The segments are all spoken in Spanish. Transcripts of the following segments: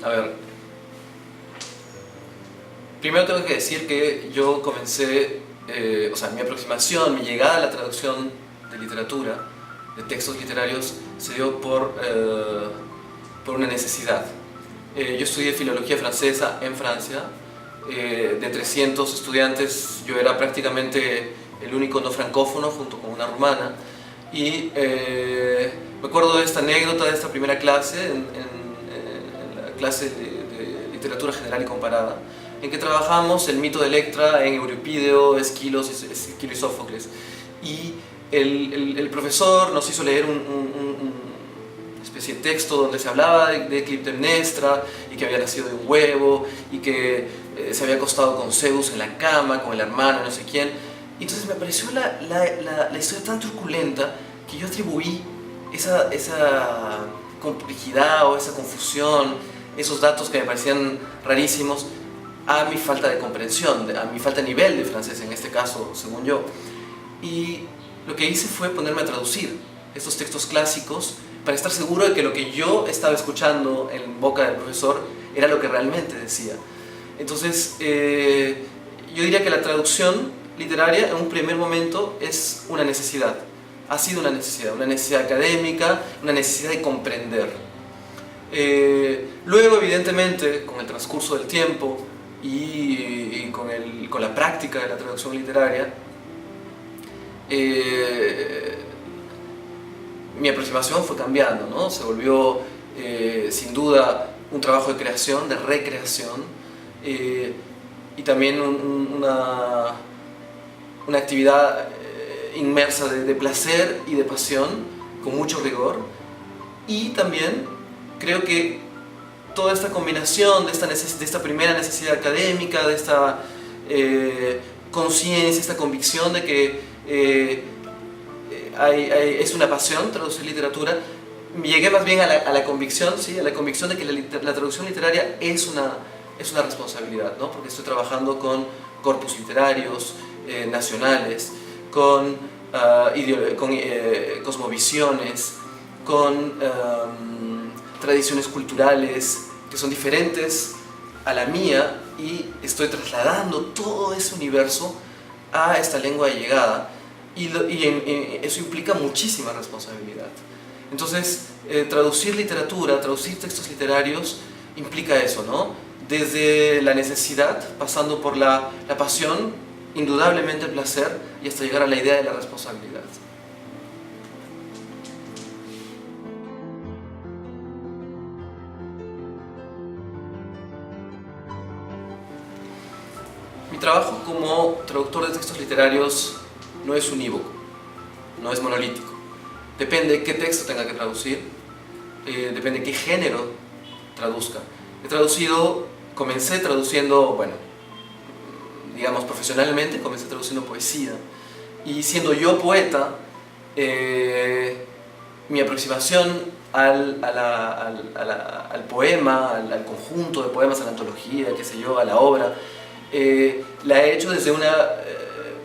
A ver, primero tengo que decir que yo comencé, o sea, mi aproximación, mi llegada a la traducción de literatura, de textos literarios, se dio por una necesidad. Yo estudié filología francesa en Francia. De 300 estudiantes yo era prácticamente el único no francófono junto con una rumana. Y me acuerdo de esta anécdota de esta primera clase, en la clase de literatura general y comparada, en que trabajamos el mito de Electra en Euripideo, Esquilo y Sófocles. Y el profesor nos hizo leer una especie de texto donde se hablaba de Clitemnestra y que había nacido de un huevo y que se había acostado con Zeus en la cama, con el hermano, no sé quién. Y entonces me pareció la historia tan truculenta que yo atribuí esa complejidad o esa confusión, esos datos que me parecían rarísimos, a mi falta de comprensión, a mi falta de nivel de francés en este caso, según yo. Y lo que hice fue ponerme a traducir estos textos clásicos para estar seguro de que lo que yo estaba escuchando en boca del profesor era lo que realmente decía. Entonces, yo diría que la traducción literaria en un primer momento es una necesidad. Ha sido una necesidad académica, una necesidad de comprender. Luego, evidentemente, con el transcurso del tiempo y con la práctica de la traducción literaria, mi aproximación fue cambiando, ¿no? Se volvió, sin duda, un trabajo de creación, de recreación, y también una actividad inmersa de placer y de pasión, con mucho rigor. Y también creo que toda esta combinación de esta primera necesidad académica, de esta conciencia, esta convicción de que es una pasión traducir literatura, llegué más bien a la convicción, ¿sí? A la convicción de que la traducción literaria es una responsabilidad, ¿no? Porque estoy trabajando con corpus literarios nacionales, con cosmovisiones, con tradiciones culturales que son diferentes a la mía, y estoy trasladando todo ese universo a esta lengua de llegada, y eso implica muchísima responsabilidad. Entonces, traducir literatura, traducir textos literarios implica eso, ¿no? Desde la necesidad, pasando por la pasión, indudablemente el placer, y hasta llegar a la idea de la responsabilidad. Mi trabajo como traductor de textos literarios no es unívoco, no es monolítico. Depende de qué texto tenga que traducir, depende de qué género traduzca. Comencé traduciendo, bueno, digamos profesionalmente, comencé traduciendo poesía. Y siendo yo poeta, mi aproximación al poema, al conjunto de poemas, a la antología, qué sé yo, a la obra, la he hecho desde una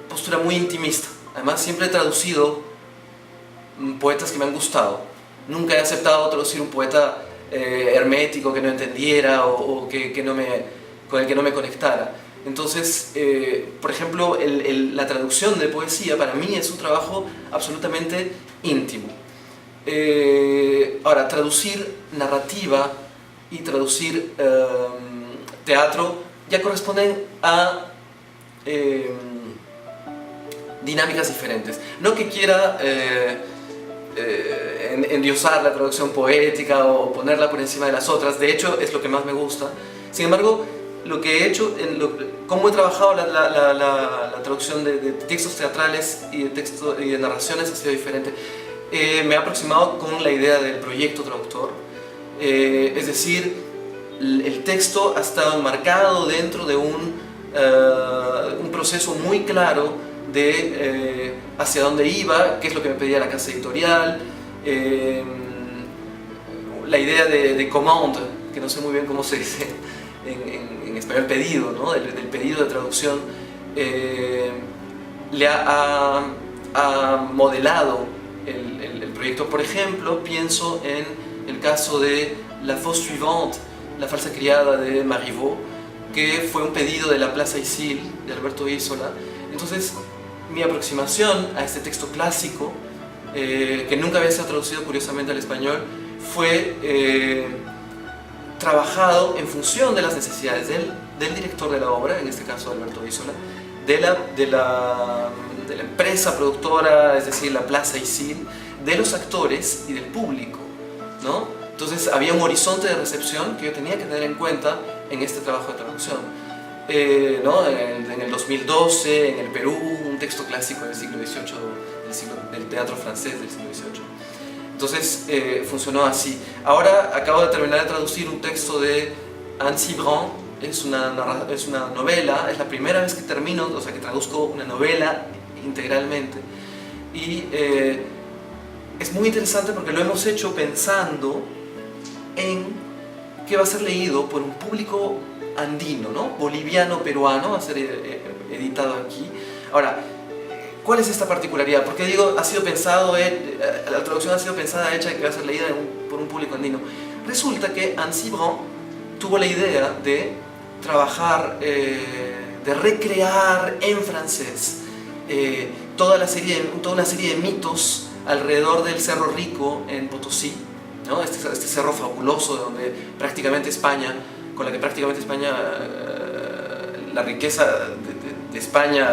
postura muy intimista. Además, siempre he traducido poetas que me han gustado. Nunca he aceptado traducir un poeta hermético que no entendiera o con el que no me conectara. Entonces, por ejemplo, la traducción de poesía para mí es un trabajo absolutamente íntimo. Ahora, traducir narrativa y traducir teatro ya corresponden a dinámicas diferentes. No que quiera endiosar la traducción poética o ponerla por encima de las otras, de hecho es lo que más me gusta. Sin embargo, lo que he hecho, cómo he trabajado la traducción de textos teatrales y de narraciones ha sido diferente. Me he aproximado con la idea del proyecto traductor, es decir, el texto ha estado enmarcado dentro de un proceso muy claro de hacia dónde iba, qué es lo que me pedía la casa editorial, la idea de commande, que no sé muy bien cómo se dice en español, pedido, ¿no? del pedido de traducción, le ha modelado el proyecto. Por ejemplo, pienso en el caso de La Fosse Suivante, La falsa criada de Marivaux, que fue un pedido de La Plaza Isil, de Alberto Isola. Entonces, mi aproximación a este texto clásico, que nunca había sido traducido curiosamente al español, fue trabajado en función de las necesidades del director de la obra, en este caso Alberto Isola, de la empresa productora, es decir, La Plaza Isil, de los actores y del público, ¿no? Entonces había un horizonte de recepción que yo tenía que tener en cuenta en este trabajo de traducción. ¿No? En el 2012, en el Perú, un texto clásico del siglo XVIII, del teatro francés del siglo XVIII. Entonces funcionó así. Ahora acabo de terminar de traducir un texto de Anne Cibrand. Es una novela, es la primera vez que termino, o sea, que traduzco una novela integralmente. Y es muy interesante porque lo hemos hecho pensando en que va a ser leído por un público andino, ¿no? Boliviano, peruano, va a ser editado aquí. Ahora, ¿cuál es esta particularidad? Porque digo, ha sido pensado, la traducción ha sido pensada, hecha, que va a ser leída por un público andino. Resulta que Anne Cibrand tuvo la idea de trabajar, de recrear en francés toda una serie de mitos alrededor del Cerro Rico en Potosí, ¿no? Este cerro fabuloso de donde prácticamente España, con la que prácticamente España, la riqueza de España,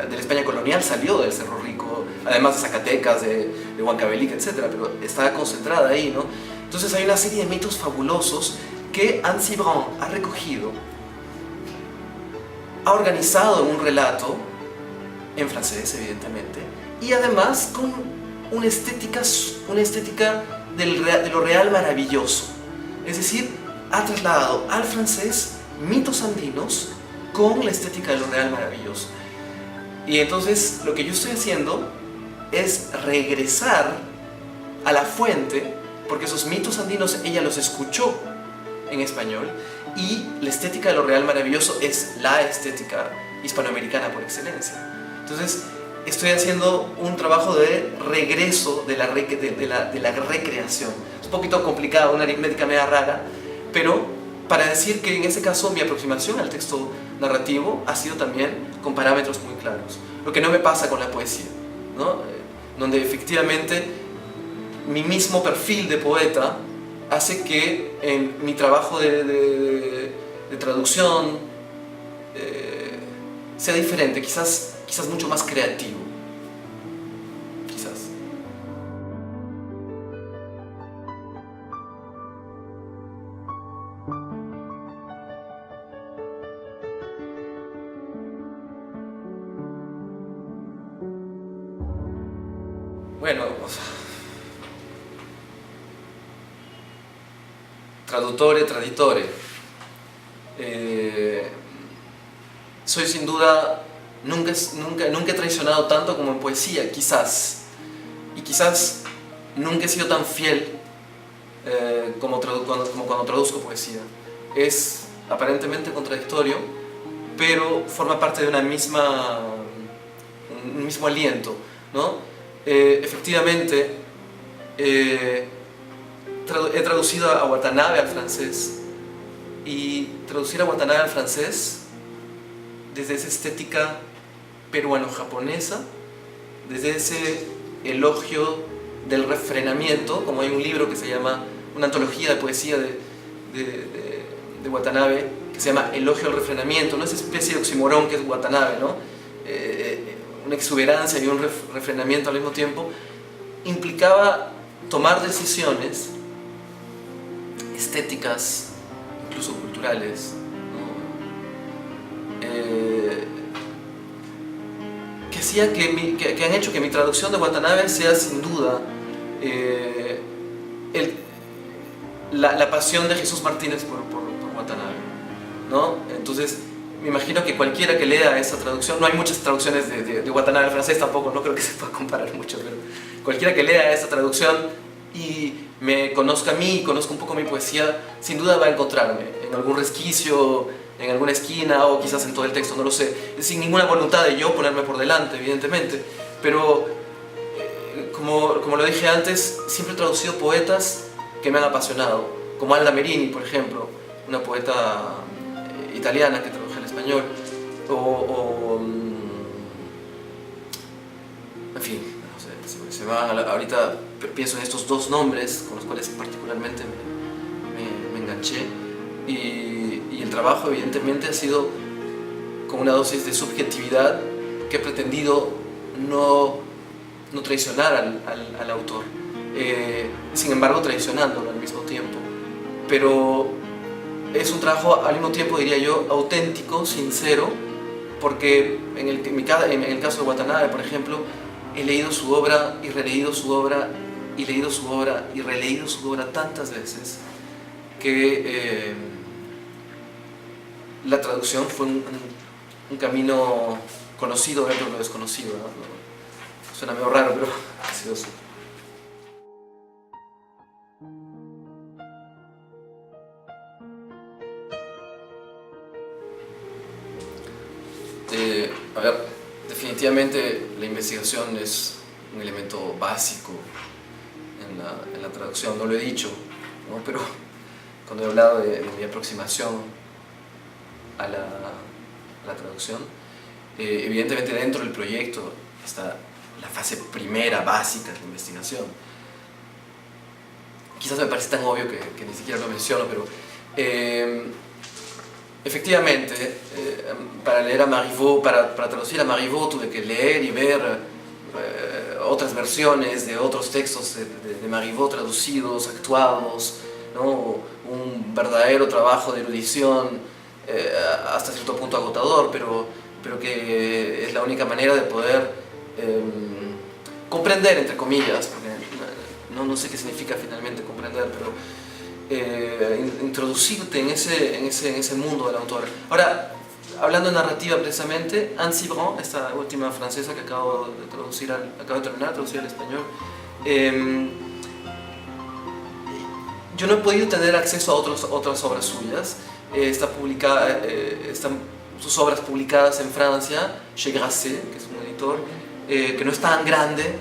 de la España colonial salió del Cerro Rico, además de Zacatecas, de Huancavelica, etc., pero estaba concentrada ahí, ¿no? Entonces hay una serie de mitos fabulosos que Anne Cibrand ha recogido, ha organizado en un relato, en francés evidentemente, y además con una estética de lo real maravilloso. Es decir, ha trasladado al francés mitos andinos con la estética de lo real maravilloso. Y entonces lo que yo estoy haciendo es regresar a la fuente, porque esos mitos andinos ella los escuchó en español, y la estética de lo real maravilloso es la estética hispanoamericana por excelencia. Entonces estoy haciendo un trabajo de regreso de la recreación. Es un poquito complicado, una aritmética media rara, pero para decir que en ese caso mi aproximación al texto narrativo ha sido también con parámetros muy claros. Lo que no me pasa con la poesía, ¿no? Donde efectivamente mi mismo perfil de poeta hace que en mi trabajo de traducción sea diferente, quizás mucho más creativo. Quizás. Bueno, traduttore, traditore. Soy sin duda, nunca he traicionado tanto como en poesía, quizás. Y quizás nunca he sido tan fiel como cuando traduzco poesía. Es aparentemente contradictorio, pero forma parte de un mismo aliento, ¿no? Efectivamente, he traducido a Watanabe al francés, y traducir a Watanabe al francés desde esa estética peruano-japonesa, desde ese elogio del refrenamiento, como hay un libro que se llama, una antología de poesía de Watanabe, que se llama Elogio al refrenamiento, ¿no? Esa especie de oxímoron que es Watanabe, ¿no? Una exuberancia y un refrenamiento al mismo tiempo, implicaba tomar decisiones estéticas, incluso culturales, ¿no? que han hecho que mi traducción de Watanabe sea sin duda la pasión de Jesús Martínez por Watanabe, ¿no? Entonces me imagino que cualquiera que lea esa traducción, no hay muchas traducciones de Watanabe al francés tampoco, no creo que se pueda comparar mucho, pero cualquiera que lea esa traducción y me conozca a mí, conozca un poco mi poesía, sin duda va a encontrarme en algún resquicio, en alguna esquina, o quizás en todo el texto, no lo sé, sin ninguna voluntad de yo ponerme por delante, evidentemente, pero como lo dije antes, siempre he traducido poetas que me han apasionado, como Alda Merini, por ejemplo, una poeta italiana que tradujo al español, en fin, no sé, se me van ahorita pienso en estos dos nombres con los cuales particularmente me enganché, y el trabajo evidentemente ha sido con una dosis de subjetividad que he pretendido no traicionar al autor, sin embargo traicionándolo al mismo tiempo. Pero es un trabajo al mismo tiempo, diría yo, auténtico, sincero, porque en el caso de Watanabe, por ejemplo, he leído su obra y releído su obra y leído su obra y releído su obra tantas veces que la traducción fue un camino conocido dentro de lo desconocido, ¿no? Suena medio raro, pero ha sido así. A ver, definitivamente la investigación es un elemento básico en la traducción, no lo he dicho, ¿no? Pero cuando he hablado de mi aproximación a la traducción, evidentemente dentro del proyecto está la fase primera, básica de la investigación. Quizás me parece tan obvio que ni siquiera lo menciono, pero efectivamente, para leer a Marivaux, para traducir a Marivaux tuve que leer y ver otras versiones de otros textos de Marivaux traducidos, actuados, ¿no? Un verdadero trabajo de erudición, hasta cierto punto agotador, pero que es la única manera de poder comprender, entre comillas, porque no sé qué significa finalmente comprender, pero introducirte en ese mundo del autor. Ahora, hablando de narrativa precisamente, Anne Cibran, esta última francesa que acabo de terminar de traducir al español, yo no he podido tener acceso a otras obras suyas. Están sus obras publicadas en Francia, chez Grasset, que es un editor que no es tan grande,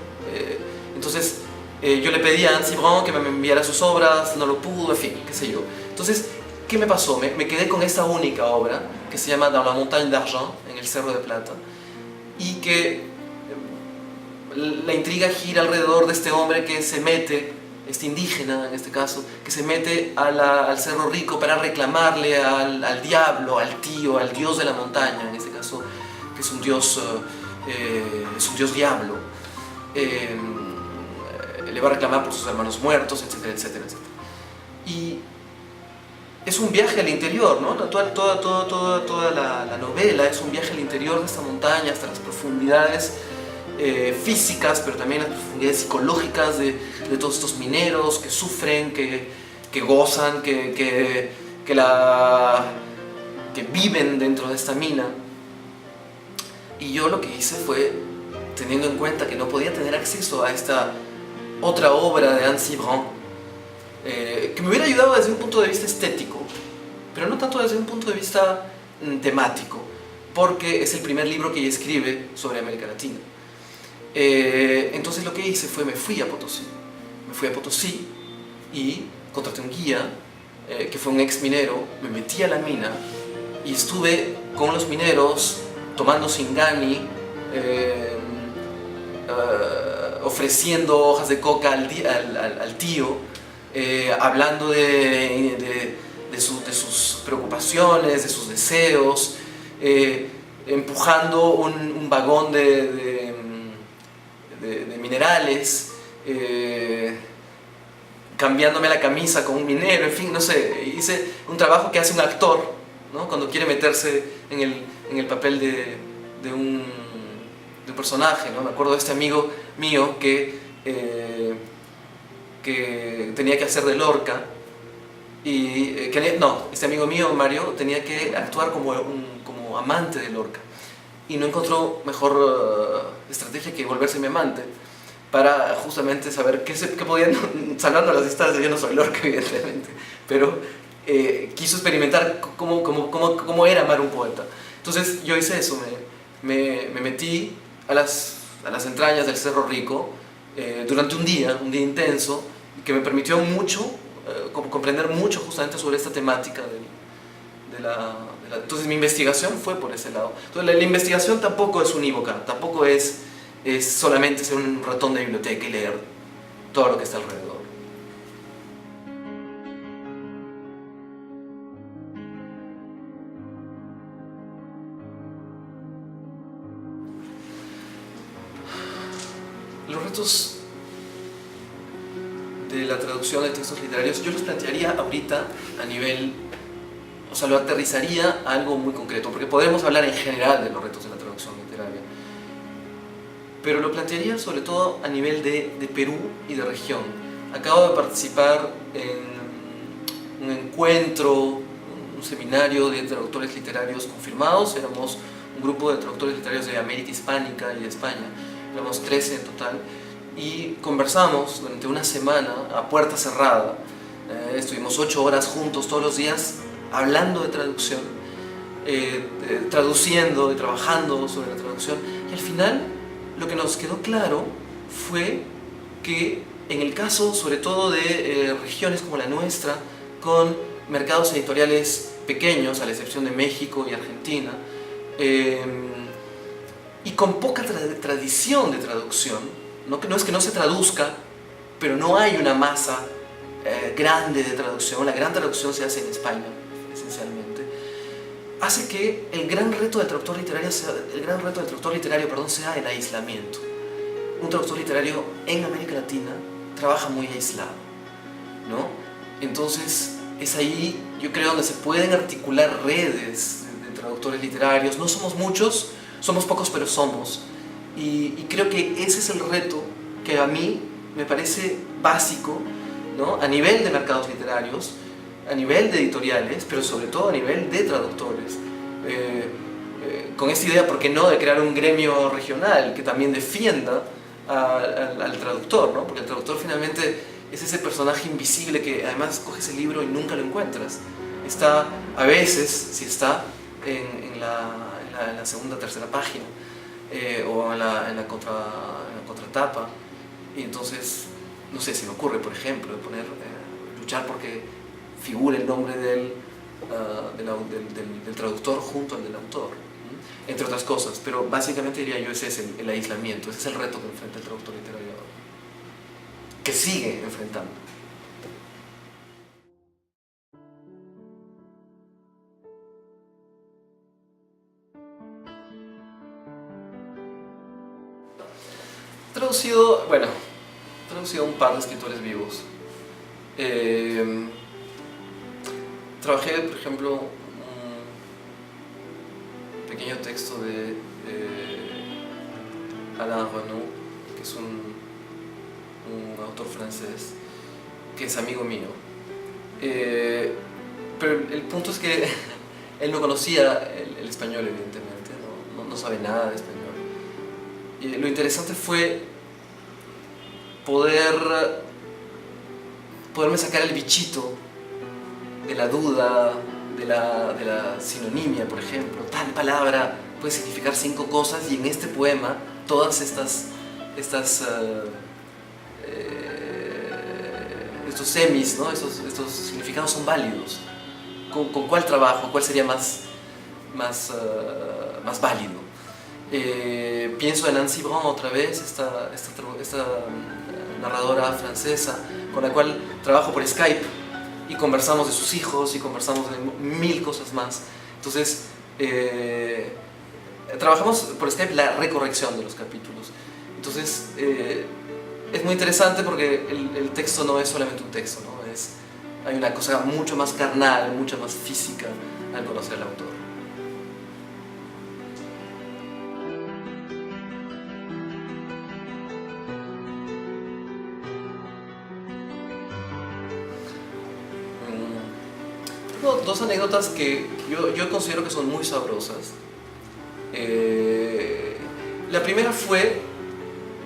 entonces yo le pedí a Anne Cibran que me enviara sus obras, no lo pudo, en fin, qué sé yo. Entonces, ¿qué me pasó? Me quedé con esta única obra que se llama Dans la montagne d'argent, en el Cerro de Plata, y que la intriga gira alrededor de este hombre que se mete, este indígena en este caso, que se mete al Cerro Rico para reclamarle al diablo, al tío, al dios de la montaña, en este caso, que es un dios diablo. Le va a reclamar por sus hermanos muertos, etcétera, etcétera, etcétera. Y es un viaje al interior, ¿no? Toda la novela es un viaje al interior de esta montaña, hasta las profundidades físicas, pero también las profundidades psicológicas de todos estos mineros que sufren, que gozan, que viven dentro de esta mina. Y yo lo que hice fue, teniendo en cuenta que no podía tener acceso a esta otra obra de Anne Cibran, que me hubiera ayudado desde un punto de vista estético, pero no tanto desde un punto de vista temático, porque es el primer libro que ella escribe sobre América Latina. Entonces lo que hice fue, me fui a Potosí y contraté un guía que fue un ex minero, me metí a la mina y estuve con los mineros tomando singani, ofreciendo hojas de coca al tío, hablando de sus preocupaciones, de sus deseos, empujando un vagón de minerales, cambiándome la camisa con un minero, en fin, no sé, hice un trabajo que hace un actor, ¿no? Cuando quiere meterse en el papel de un personaje, ¿no? Me acuerdo de este amigo mío que tenía que hacer de Lorca, y este amigo mío, Mario, tenía que actuar como amante de Lorca, y no encontró mejor estrategia que volverse mi amante para justamente saber qué podían, salvando las distancias. Yo no soy Lorca, evidentemente, pero quiso experimentar cómo era amar a un poeta. Entonces yo hice eso, me metí a las entrañas del Cerro Rico durante un día intenso, que me permitió mucho comprender mucho justamente sobre esta temática Entonces mi investigación fue por ese lado. Entonces la investigación tampoco es unívoca, tampoco es solamente ser un ratón de biblioteca y leer todo lo que está alrededor. Los retos de la traducción de textos literarios yo los plantearía ahorita a nivel, o sea, lo aterrizaría a algo muy concreto, porque podemos hablar en general de los retos de la traducción literaria, pero lo plantearía sobre todo a nivel de Perú y de región. Acabo de participar en un encuentro, un seminario de traductores literarios confirmados. Éramos un grupo de traductores literarios de América Hispánica y de España, éramos 13 en total, y conversamos durante una semana a puerta cerrada. Estuvimos 8 horas juntos todos los días hablando de traducción, traduciendo y trabajando sobre la traducción, y al final lo que nos quedó claro fue que en el caso sobre todo de regiones como la nuestra, con mercados editoriales pequeños, a la excepción de México y Argentina, y con poca tradición de traducción, no es que no se traduzca, pero no hay una masa grande de traducción. La gran traducción se hace en España, esencialmente. Hace que el gran reto del traductor literario sea el aislamiento. Un traductor literario en América Latina trabaja muy aislado, ¿no? Entonces es ahí, yo creo, donde se pueden articular redes de traductores literarios. No somos muchos, somos pocos, pero somos. Y creo que ese es el reto que a mí me parece básico, ¿no? A nivel de mercados literarios, a nivel de editoriales, pero sobre todo a nivel de traductores. Con esta idea, ¿por qué no?, de crear un gremio regional que también defienda al traductor, ¿no? Porque el traductor finalmente es ese personaje invisible que además coges el libro y nunca lo encuentras. Está, a veces, si está en la segunda o tercera página, o en la contratapa, y entonces, no sé, se me ocurre, por ejemplo, de poner, luchar porque figure el nombre del traductor junto al del autor, entre otras cosas, pero básicamente diría yo ese es el aislamiento, ese es el reto que enfrenta el traductor literario ahora, que sigue enfrentando. Traducido un par de escritores vivos. Trabajé, por ejemplo, un pequeño texto de Alain Renaud, que es un autor francés, que es amigo mío. Pero el punto es que él no conocía el español, evidentemente, no sabe nada de español. Y lo interesante fue poderme sacar el bichito de la duda, de la sinonimia, por ejemplo. Tal palabra puede significar 5 cosas, y en este poema todas estos semis, ¿no? estos significados son válidos. ¿Con cuál trabajo? ¿Cuál sería más válido? Pienso en Nancy Brand otra vez, esta narradora francesa con la cual trabajo por Skype, y conversamos de sus hijos y conversamos de 1000 cosas más. Entonces trabajamos por Skype la recorrección de los capítulos. Entonces es muy interesante porque el texto no es solamente un texto, ¿no? Hay una cosa mucho más carnal, mucho más física al conocer al autor. Dos anécdotas que yo considero que son muy sabrosas. La primera fue,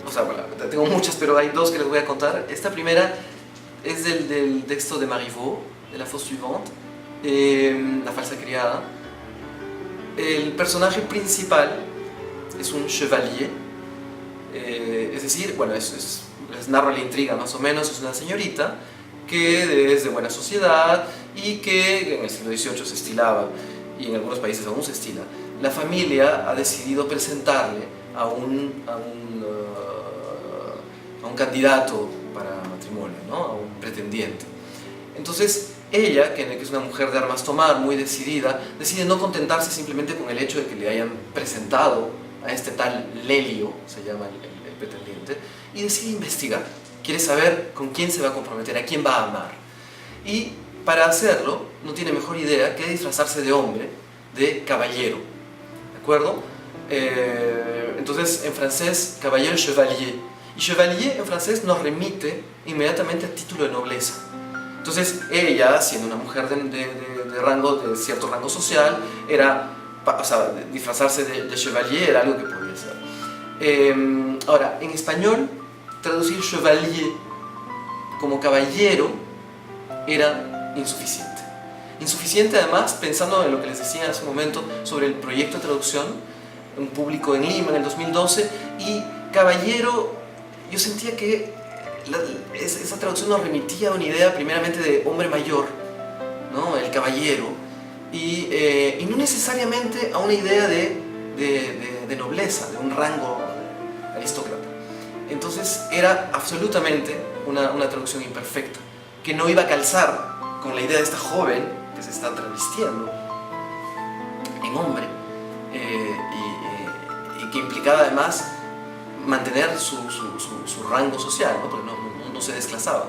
bueno, tengo muchas, pero hay dos que les voy a contar. Esta primera es del texto de Marivaux, de La Fausse Suivante, La falsa criada. El personaje principal es un chevalier, es decir, bueno, les narro la intriga más o menos. Es una señorita que es de buena sociedad, y que en el siglo XVIII se estilaba, y en algunos países aún se estila. La familia ha decidido presentarle a un candidato para matrimonio, ¿no? A un pretendiente. Entonces ella, que es una mujer de armas tomar, muy decidida, decide no contentarse simplemente con el hecho de que le hayan presentado a este tal Lelio, se llama el pretendiente, y decide investigar. Quiere saber con quién se va a comprometer, a quién va a amar. Y para hacerlo no tiene mejor idea que disfrazarse de hombre, de caballero, ¿de acuerdo? Entonces en francés, caballero, chevalier, y chevalier en francés nos remite inmediatamente al título de nobleza. Entonces ella, siendo una mujer de cierto rango social, disfrazarse de chevalier era algo que podía hacer. Ahora, en español, traducir chevalier como caballero era insuficiente. Insuficiente además, pensando en lo que les decía hace un momento sobre el proyecto de traducción, un público en Lima en el 2012, y caballero, yo sentía que esa traducción nos remitía a una idea primeramente de hombre mayor, ¿no? El caballero, y no necesariamente a una idea de nobleza, de un rango aristócrata. Entonces era absolutamente una traducción imperfecta, que no iba a calzar con la idea de esta joven que se está travestiendo en hombre, y que implicaba además mantener su rango social, ¿no? Porque no se desclasaba.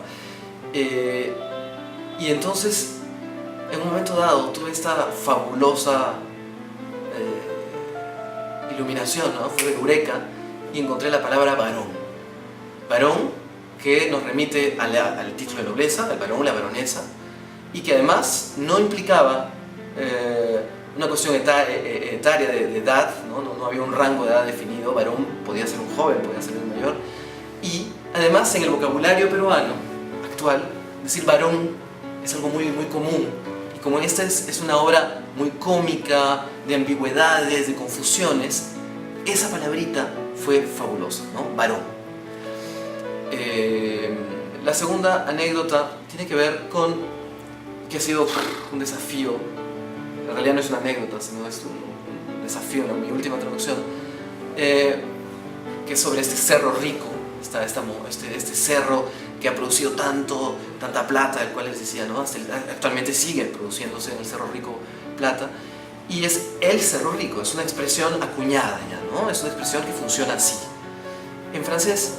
Y entonces, en un momento dado, tuve esta fabulosa iluminación, ¿no? Fue eureka, y encontré la palabra varón. Varón, que nos remite al título de nobleza, al varón, la baronesa, y que además no implicaba una cuestión etaria de edad, no había un rango de edad definido. Varón podía ser un joven, podía ser un mayor, y además en el vocabulario peruano actual, decir varón es algo muy, muy común, y como esta es una obra muy cómica, de ambigüedades, de confusiones, esa palabrita fue fabulosa, ¿no? Varón. La segunda anécdota tiene que ver con que ha sido un desafío. En realidad no es una anécdota, sino es un desafío, ¿no? Mi última traducción, que es sobre este cerro rico, este cerro que ha producido tanta plata, del cual les decía, ¿no? Actualmente sigue produciéndose en el Cerro Rico plata, y es el Cerro Rico, es una expresión acuñada ya, ¿no? Es una expresión que funciona así. En francés,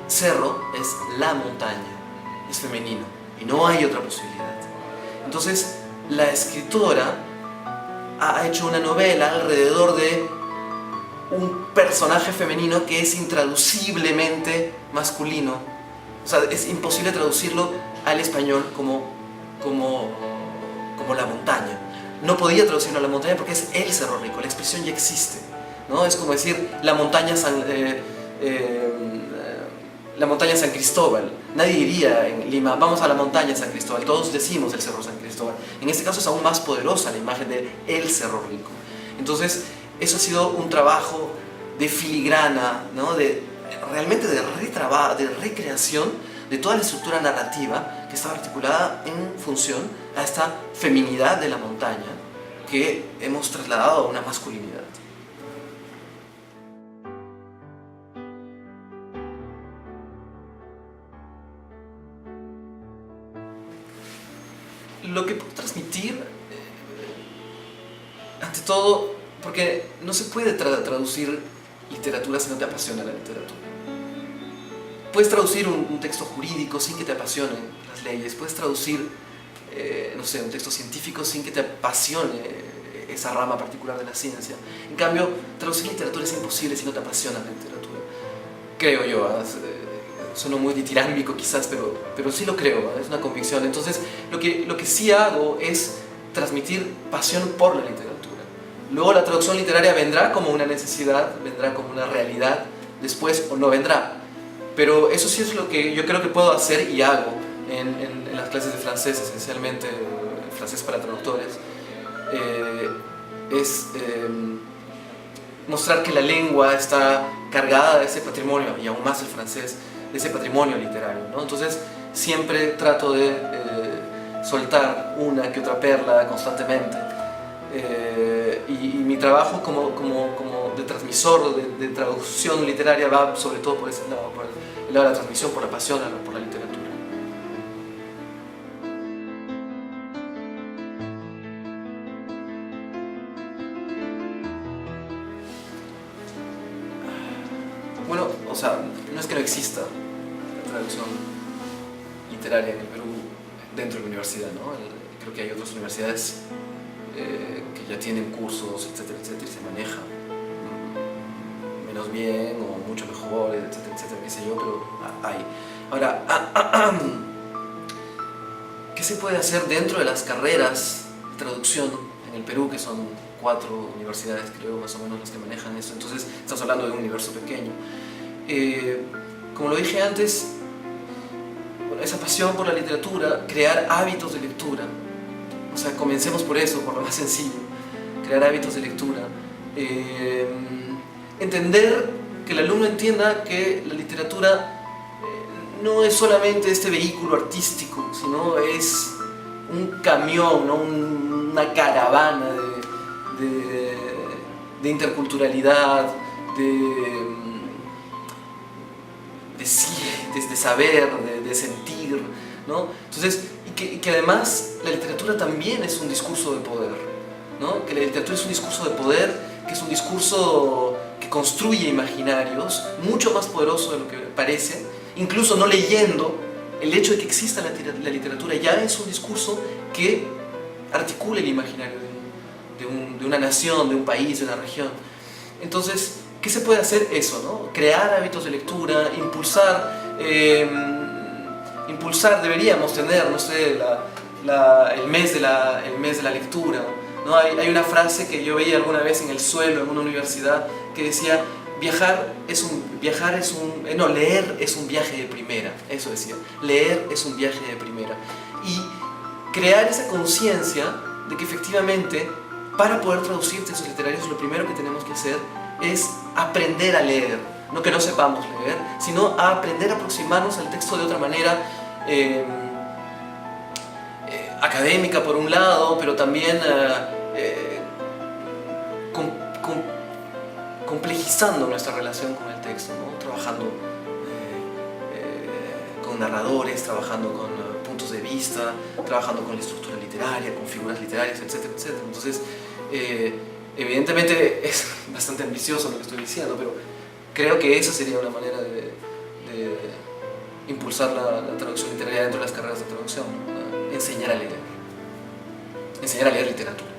cerro es la montaña, es femenino, y no hay otra posibilidad. Entonces, la escritora ha hecho una novela alrededor de un personaje femenino que es intraduciblemente masculino. O sea, es imposible traducirlo al español como la montaña. No podía traducirlo a la montaña porque es el Cerro Rico, la expresión ya existe, ¿no? Es como decir la montaña San Cristóbal. Nadie diría en Lima, vamos a la montaña San Cristóbal. Todos decimos el Cerro San Cristóbal. En este caso es aún más poderosa la imagen de el Cerro Rico. Entonces, eso ha sido un trabajo de filigrana, ¿no? Realmente de recreación de toda la estructura narrativa que estaba articulada en función a esta feminidad de la montaña que hemos trasladado a una masculinidad. Lo que puedo transmitir, ante todo, porque no se puede traducir literatura si no te apasiona la literatura. Puedes traducir un texto jurídico sin que te apasionen las leyes, puedes traducir, no sé, un texto científico sin que te apasione esa rama particular de la ciencia. En cambio, traducir literatura es imposible si no te apasiona la literatura. Creo yo, sueno muy ditirámbico quizás, pero sí lo creo, es una convicción. Entonces, lo que sí hago es transmitir pasión por la literatura. Luego la traducción literaria vendrá como una necesidad, vendrá como una realidad, después o no vendrá. Pero eso sí es lo que yo creo que puedo hacer y hago en las clases de francés, esencialmente francés para traductores, es mostrar que la lengua está cargada de ese patrimonio, y aún más el francés, de ese patrimonio literario, ¿no? Entonces siempre trato de soltar una que otra perla constantemente. Y mi trabajo como de transmisor, de traducción literaria, va sobre todo por ese lado, por el lado de la transmisión, por la pasión por la literatura. Bueno, o sea, no es que no exista la traducción literaria en el Perú dentro de la universidad, ¿no? Creo que hay otras universidades que ya tienen cursos, etcétera, etcétera, y se maneja menos bien o mucho mejor, etcétera, etcétera, qué sé yo, pero hay. Ahora, ¿qué se puede hacer dentro de las carreras de traducción en el Perú, que son 4 universidades, creo, más o menos las que manejan esto? Entonces, estamos hablando de un universo pequeño. Como lo dije antes, esa pasión por la literatura, crear hábitos de lectura. O sea, comencemos por eso, por lo más sencillo, crear hábitos de lectura. Entender, que el alumno entienda que la literatura no es solamente este vehículo artístico, sino es un camión, ¿no? Una caravana de interculturalidad, de saber, de sentir, ¿no? Entonces, y que además la literatura también es un discurso de poder, ¿no? Que la literatura es un discurso de poder, que es un discurso que construye imaginarios, mucho más poderoso de lo que parece. Incluso no leyendo, el hecho de que exista la literatura ya es un discurso que articula el imaginario de una nación, de un país, de una región. Entonces, ¿qué se puede hacer? Eso, ¿no? Crear hábitos de lectura, impulsar, deberíamos tener, no sé, el mes de la lectura, ¿no? Hay una frase que yo veía alguna vez en el suelo en una universidad que decía: leer es un viaje de primera. Eso decía, leer es un viaje de primera. Y crear esa conciencia de que efectivamente, para poder traducir textos literarios, lo primero que tenemos que hacer es aprender a leer. No que no sepamos leer, sino a aprender a aproximarnos al texto de otra manera académica por un lado, pero también complejizando nuestra relación con el texto, ¿no? Trabajando con narradores, trabajando con puntos de vista, trabajando con la estructura literaria, con figuras literarias, etcétera, etcétera. Entonces, evidentemente es bastante ambicioso lo que estoy diciendo, pero creo que esa sería una manera de impulsar la traducción literaria dentro de las carreras de traducción, ¿no? Enseñar a leer literatura.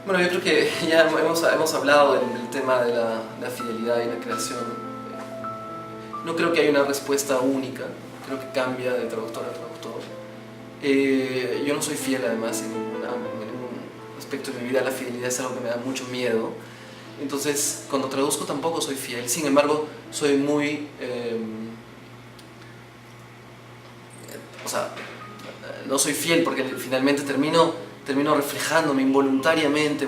Bueno, yo creo que ya hemos hablado del tema de la fidelidad y la creación. No creo que haya una respuesta única, creo que cambia de traductor a traductor. Yo no soy fiel, además, en ningún aspecto de mi vida. La fidelidad es algo que me da mucho miedo. Entonces, cuando traduzco tampoco soy fiel. Sin embargo, soy muy... o sea, no soy fiel porque finalmente termino reflejándome voluntariamente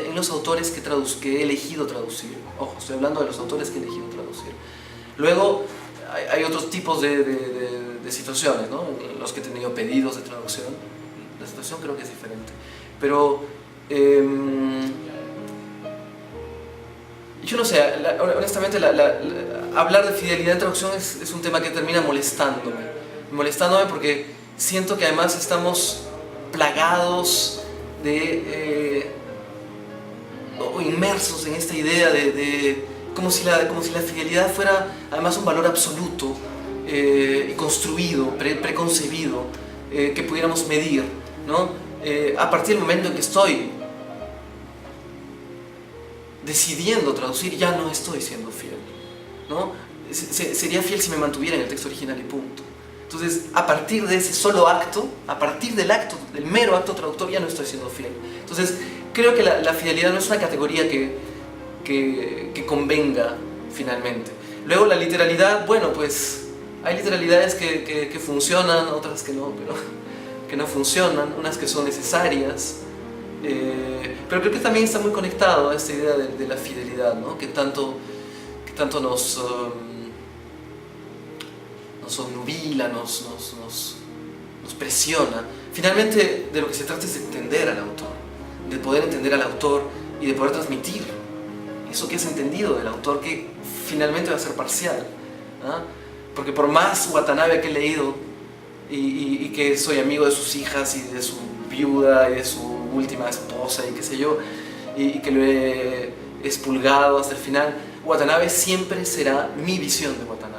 en los autores que he elegido traducir. Ojo, estoy hablando de los autores que he elegido traducir. Luego hay otros tipos de situaciones, ¿no? En los que he tenido pedidos de traducción. La situación creo que es diferente. Pero yo no sé, honestamente hablar de fidelidad en traducción es un tema que termina molestándome porque siento que además estamos plagados o inmersos en esta idea como si la fidelidad fuera además un valor absoluto y construido, preconcebido, que pudiéramos medir, ¿no? A partir del momento en que estoy decidiendo traducir, ya no estoy siendo fiel, ¿no? Sería fiel si me mantuviera en el texto original y punto. Entonces, a partir de ese solo acto, a partir del mero acto traductor, ya no estoy siendo fiel. Entonces, creo que la fidelidad no es una categoría que convenga finalmente. Luego, la literalidad, bueno, pues hay literalidades que funcionan, otras que no, pero que no funcionan, unas que son necesarias, Pero creo que también está muy conectado a esta idea de la fidelidad, ¿no? que tanto nos obnubila, nos presiona. Finalmente, de lo que se trata es de entender al autor, de poder entender al autor y de poder transmitir eso que es entendido del autor, que finalmente va a ser parcial, ¿ah? Porque por más Watanabe que he leído y que soy amigo de sus hijas y de su viuda y de su última esposa y qué sé yo, y que lo he expulgado hasta el final, Watanabe siempre será mi visión de Watanabe.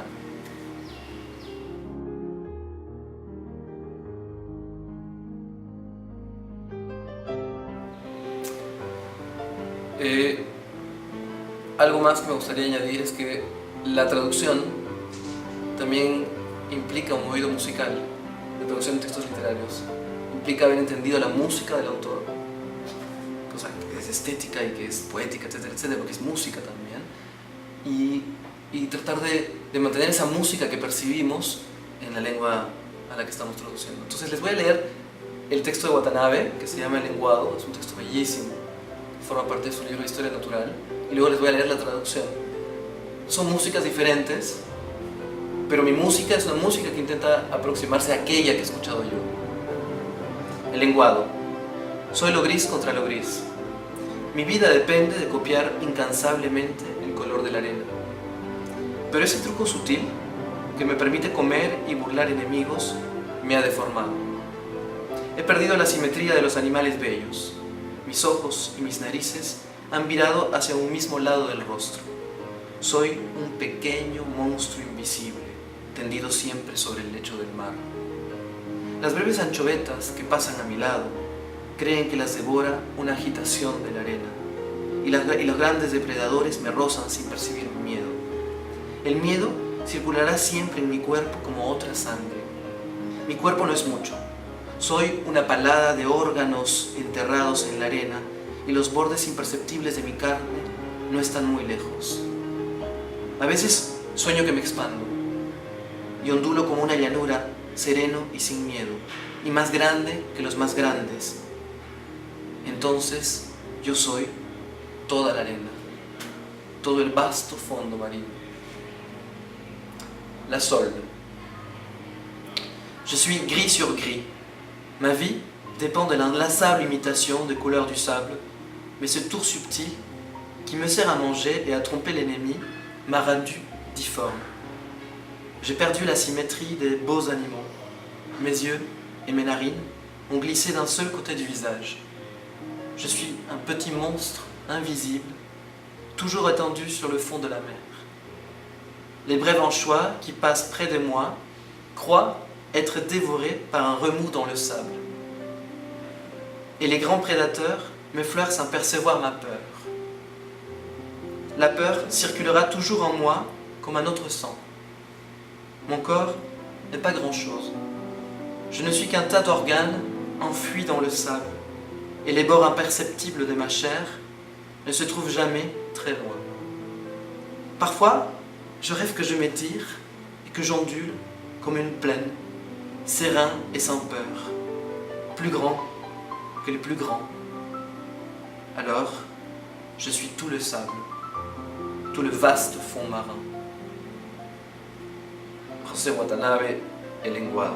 Algo más que me gustaría añadir es que la traducción también implica un oído musical. La traducción de textos literarios implica haber entendido la música del autor, cosa que es estética y que es poética, etcétera, etcétera, porque es música también, y tratar de mantener esa música que percibimos en la lengua a la que estamos traduciendo. Entonces les voy a leer el texto de Watanabe, que se llama El lenguado. Es un texto bellísimo, forma parte de su libro Historia Natural, y luego les voy a leer la traducción. Son músicas diferentes, pero mi música es una música que intenta aproximarse a aquella que he escuchado yo. El lenguado. Soy lo gris contra lo gris. Mi vida depende de copiar incansablemente el color de la arena. Pero ese truco sutil, que me permite comer y burlar enemigos, me ha deformado. He perdido la simetría de los animales bellos. Mis ojos y mis narices han virado hacia un mismo lado del rostro. Soy un pequeño monstruo invisible, tendido siempre sobre el lecho del mar. Las breves anchovetas que pasan a mi lado creen que las devora una agitación de la arena, y los grandes depredadores me rozan sin percibir mi miedo. El miedo circulará siempre en mi cuerpo como otra sangre. Mi cuerpo no es mucho. Soy una palada de órganos enterrados en la arena, y los bordes imperceptibles de mi carne no están muy lejos. A veces sueño que me expando y ondulo como una llanura, sereno y sin miedo, y más grande que los más grandes. Entonces yo soy toda la arena, todo el vasto fondo marino. La Solde. Je suis gris sur gris. Ma vie dépend de l'inlassable imitation des couleurs du sable, mais ce tour subtil, qui me sert à manger et à tromper l'ennemi, m'a rendu difforme. J'ai perdu la symétrie des beaux animaux. Mes yeux et mes narines ont glissé d'un seul côté du visage. Je suis un petit monstre invisible, toujours étendu sur le fond de la mer. Les brèves anchois qui passent près de moi croient être dévorés par un remous dans le sable. Et les grands prédateurs m'effleurent sans percevoir ma peur. La peur circulera toujours en moi comme un autre sang. Mon corps n'est pas grand-chose. Je ne suis qu'un tas d'organes enfouis dans le sable, et les bords imperceptibles de ma chair ne se trouvent jamais très loin. Parfois, je rêve que je m'étire et que j'ondule comme une plaine, serein et sans peur, plus grand que les plus grands. Alors, je suis tout le sable, tout le vaste fond marin. José Watanabe, El lenguado.